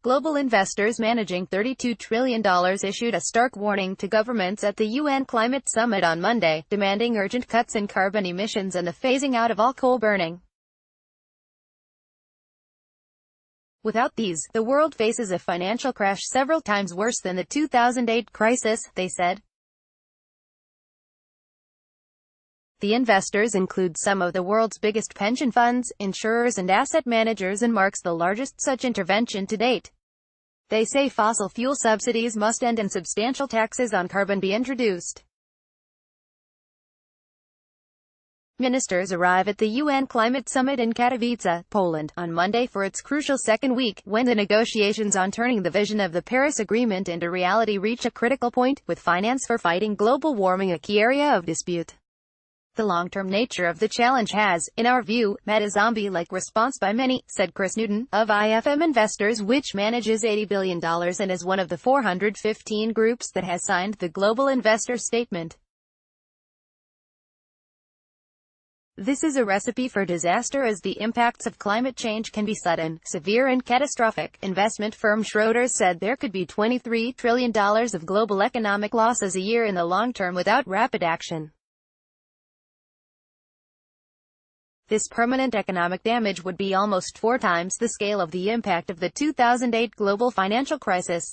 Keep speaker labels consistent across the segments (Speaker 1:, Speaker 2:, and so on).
Speaker 1: global investors managing $32 trillion issued a stark warning to governments at the UN Climate Summit on Monday, demanding urgent cuts in carbon emissions and the phasing out of all coal burning. Without these, the world faces a financial crash several times worse than the 2008 crisis, they said. The investors include some of the world's biggest pension funds, insurers and asset managers, and marks the largest such intervention to date. They say fossil fuel subsidies must end and substantial taxes on carbon be introduced. Ministers arrive at the UN Climate Summit in Katowice, Poland, on Monday for its crucial second week, when the negotiations on turning the vision of the Paris Agreement into reality reach a critical point, with finance for fighting global warming a key area of dispute. The long-term nature of the challenge has, in our view, met a zombie-like response by many, said Chris Newton, of IFM Investors, which manages $80 billion and is one of the 415 groups that has signed the Global Investor Statement. This is a recipe for disaster, as the impacts of climate change can be sudden, severe and catastrophic. Investment firm Schroders said there could be $23 trillion of global economic losses a year in the long term without rapid action. This permanent economic damage would be almost 4 times the scale of the impact of the 2008 global financial crisis.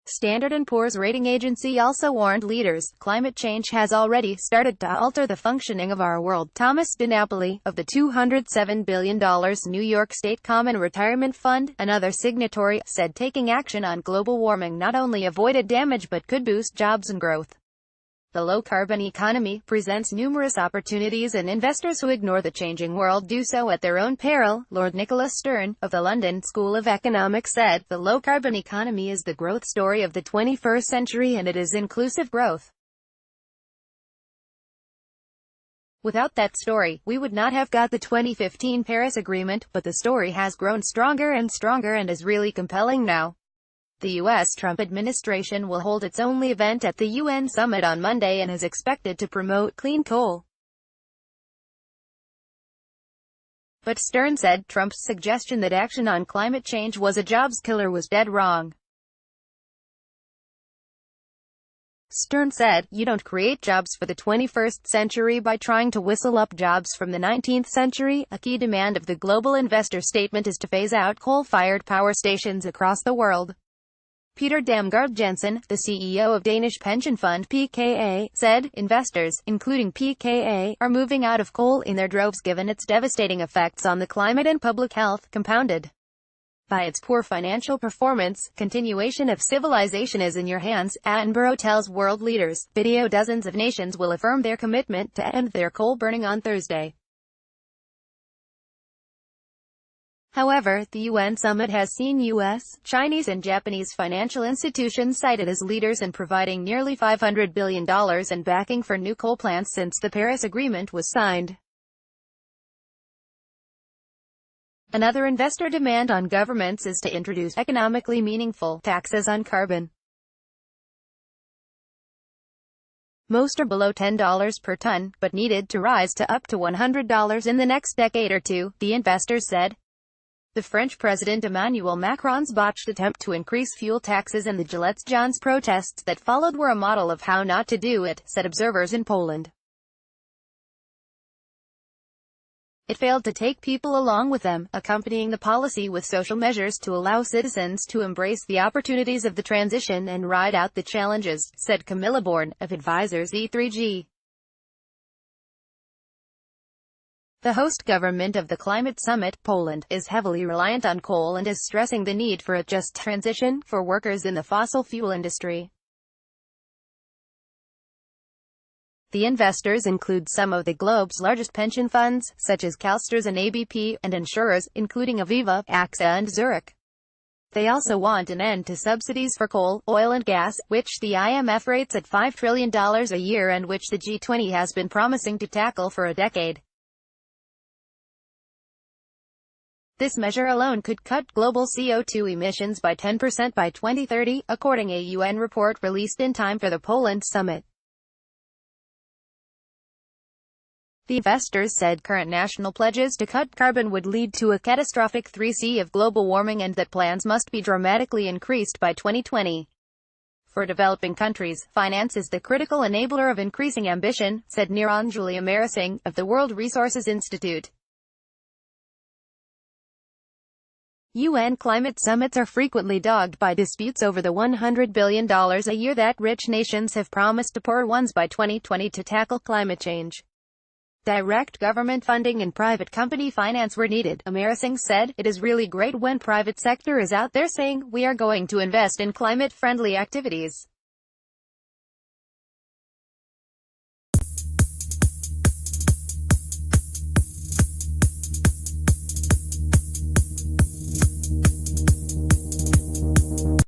Speaker 1: Standard & Poor's rating agency also warned leaders, climate change has already started to alter the functioning of our world. Thomas DiNapoli, of the $207 billion New York State Common Retirement Fund, another signatory, said taking action on global warming not only avoided damage but could boost jobs and growth. The low-carbon economy presents numerous opportunities, and investors who ignore the changing world do so at their own peril. Lord Nicholas Stern, of the London School of Economics, said, the low-carbon economy is the growth story of the 21st century, and it is inclusive growth. Without that story, we would not have got the 2015 Paris Agreement, but the story has grown stronger and stronger and is really compelling now. The U.S. Trump administration will hold its only event at the UN summit on Monday and is expected to promote clean coal. But Stern said Trump's suggestion that action on climate change was a jobs killer was dead wrong. Stern said, you don't create jobs for the 21st century by trying to whistle up jobs from the 19th century. A key demand of the Global Investor Statement is to phase out coal-fired power stations across the world. Peter Damgaard Jensen, the CEO of Danish pension fund PKA, said, investors, including PKA, are moving out of coal in their droves given its devastating effects on the climate and public health, compounded by its poor financial performance. Continuation of civilization is in your hands, Attenborough tells world leaders. Video: dozens of nations will affirm their commitment to end their coal burning on Thursday. However, the UN summit has seen U.S., Chinese and Japanese financial institutions cited as leaders in providing nearly $500 billion in backing for new coal plants since the Paris Agreement was signed. Another investor demand on governments is to introduce economically meaningful taxes on carbon. Most are below $10 per ton, but needed to rise to up to $100 in the next decade or two, the investors said. The French President Emmanuel Macron's botched attempt to increase fuel taxes and the Gilets Jaunes protests that followed were a model of how not to do it, said observers in Poland. It failed to take people along with them, accompanying the policy with social measures to allow citizens to embrace the opportunities of the transition and ride out the challenges, said Camilla Bourne, of advisors E3G. The host government of the climate summit, Poland, is heavily reliant on coal and is stressing the need for a just transition for workers in the fossil fuel industry. The investors include some of the globe's largest pension funds, such as CalSTRS and ABP, and insurers, including Aviva, AXA and Zurich. They also want an end to subsidies for coal, oil and gas, which the IMF rates at $5 trillion a year and which the G20 has been promising to tackle for a decade. This measure alone could cut global CO2 emissions by 10% by 2030, according to a UN report released in time for the Poland summit. The investors said current national pledges to cut carbon would lead to a catastrophic 3C of global warming and that plans must be dramatically increased by 2020. For developing countries, finance is the critical enabler of increasing ambition, said Niranjali Amarasinghe, of the World Resources Institute. UN climate summits are frequently dogged by disputes over the $100 billion a year that rich nations have promised to poor ones by 2020 to tackle climate change. Direct government funding and private company finance were needed, Amarasinghe said. It is really great when private sector is out there saying, we are going to invest in climate-friendly activities.